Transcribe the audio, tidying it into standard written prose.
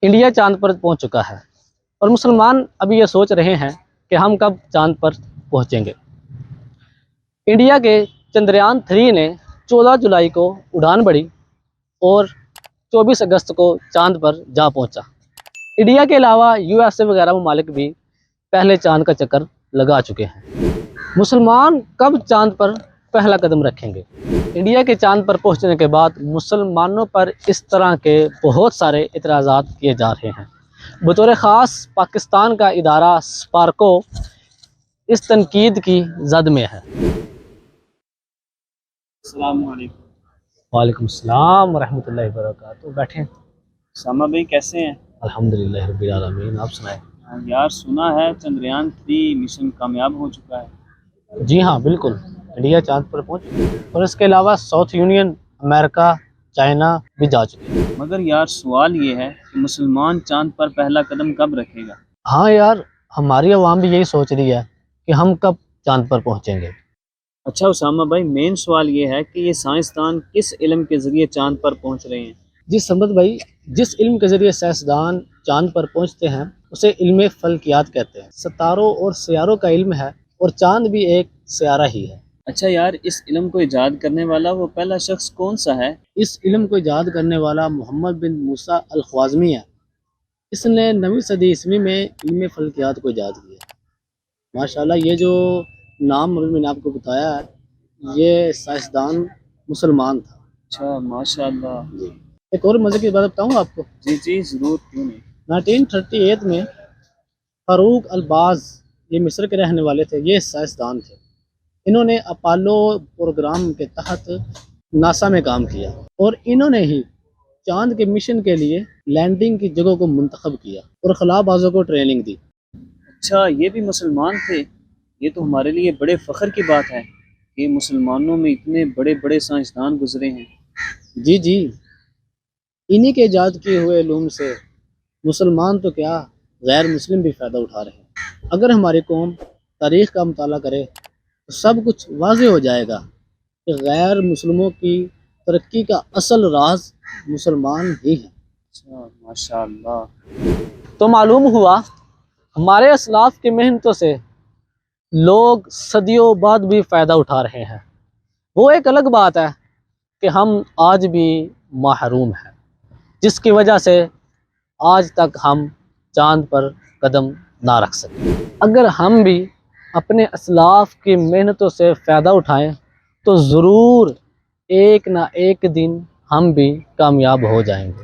India چاند پر پہنچ چکا ہے اور مسلمان ابھی یہ سوچ رہے ہیں کہ ہم کب چاند پر پہنچیں گے۔ انڈیا کے چندریان 3 نے 14 جولائی کو اڑان بھری اور 24 اگست کو چاند پر جا پہنچا۔ انڈیا کے علاوہ USA وغیرہ ممالک بھی پہلے چاند کا چکر لگا چکے ہیں۔ مسلمان کب چاند پر پہلا قدم رکھیں گے؟ انڈیا کے چاند پر پہنچنے کے بعد مسلمانوں پر اس طرح کے بہت سارے اعتراضات کیے جا رہے ہیں۔ بطور خاص پاکستان کا ادارہ سپارکو اس تنقید کی زد میں ہے۔ السلام علیکم۔ وعلیکم السلام ورحمۃ اللہ وبرکاتہ۔ بیٹھیں۔ اسامہ بھائی کیسے ہیں؟ الحمدللہ رب العالمین، آپ سنائیں۔ یار سنا ہے چندریان 3 مشن کامیاب ہو چکا ہے۔ جی ہاں بالکل، انڈیا چاند پر پہنچ اور اس کے علاوہ ساؤتھ یونین، امریکہ، چائنا بھی جا چکے ہیں۔ مگر یار سوال یہ ہے کہ مسلمان چاند پر پہلا قدم کب رکھے گا؟ ہاں یار، ہماری عوام بھی یہی سوچ رہی ہے کہ ہم کب چاند پر پہنچیں گے۔ اچھا اسامہ بھائی، مین سوال یہ ہے کہ یہ سائنسدان کس علم کے ذریعے چاند پر پہنچ رہے ہیں؟ جی سمبت بھائی، جس علم کے ذریعے سائنسدان چاند پر پہنچتے ہیں اسے علم فلکیات کہتے ہیں۔ ستاروں اور سیاروں کا علم ہے اور چاند بھی ایک سیارہ ہی ہے۔ اچھا یار، اس علم کو ایجاد کرنے والا وہ پہلا شخص کون سا ہے؟ اس علم کو ایجاد کرنے والا محمد بن موسیٰ الخوارزمی ہے۔ اس نے 9ویں صدی عیسوی میں علم فلکیات کو ایجاد کیا۔ ماشاءاللہ، یہ جو نام ابھی میں نے آپ کو بتایا ہے یہ سائنسدان مسلمان تھا۔ اچھا ماشاءاللہ۔ جی، ایک اور مزے کی بات بتاؤں آپ کو۔ جی ضرور، کیوں نہیں۔ 1938 میں فاروق الباز، یہ مصر کے رہنے والے تھے، یہ سائنسدان تھے۔ انہوں نے اپولو پروگرام کے تحت ناسا میں کام کیا اور انہوں نے ہی چاند کے مشن کے لیے لینڈنگ کی جگہ کو منتخب کیا اور خلا بازوں کو ٹریننگ دی۔ اچھا، یہ بھی مسلمان تھے؟ یہ تو ہمارے لیے بڑے فخر کی بات ہے کہ مسلمانوں میں اتنے بڑے بڑے سائنسدان گزرے ہیں۔ جی، انہی کے ایجاد کیے ہوئے علوم سے مسلمان تو کیا غیر مسلم بھی فائدہ اٹھا رہے ہیں۔ اگر ہماری قوم تاریخ کا مطالعہ کرے تو سب کچھ واضح ہو جائے گا کہ غیر مسلموں کی ترقی کا اصل راز مسلمان ہی ہیں۔ اچھا ماشاءاللہ۔ تو معلوم ہوا ہمارے اسلاف کی محنتوں سے لوگ صدیوں بعد بھی فائدہ اٹھا رہے ہیں۔ وہ ایک الگ بات ہے کہ ہم آج بھی محروم ہیں، جس کی وجہ سے آج تک ہم چاند پر قدم نہ رکھ سکیں۔ اگر ہم بھی اپنے اسلاف کی محنتوں سے فائدہ اٹھائیں تو ضرور ایک نہ ایک دن ہم بھی کامیاب ہو جائیں گے۔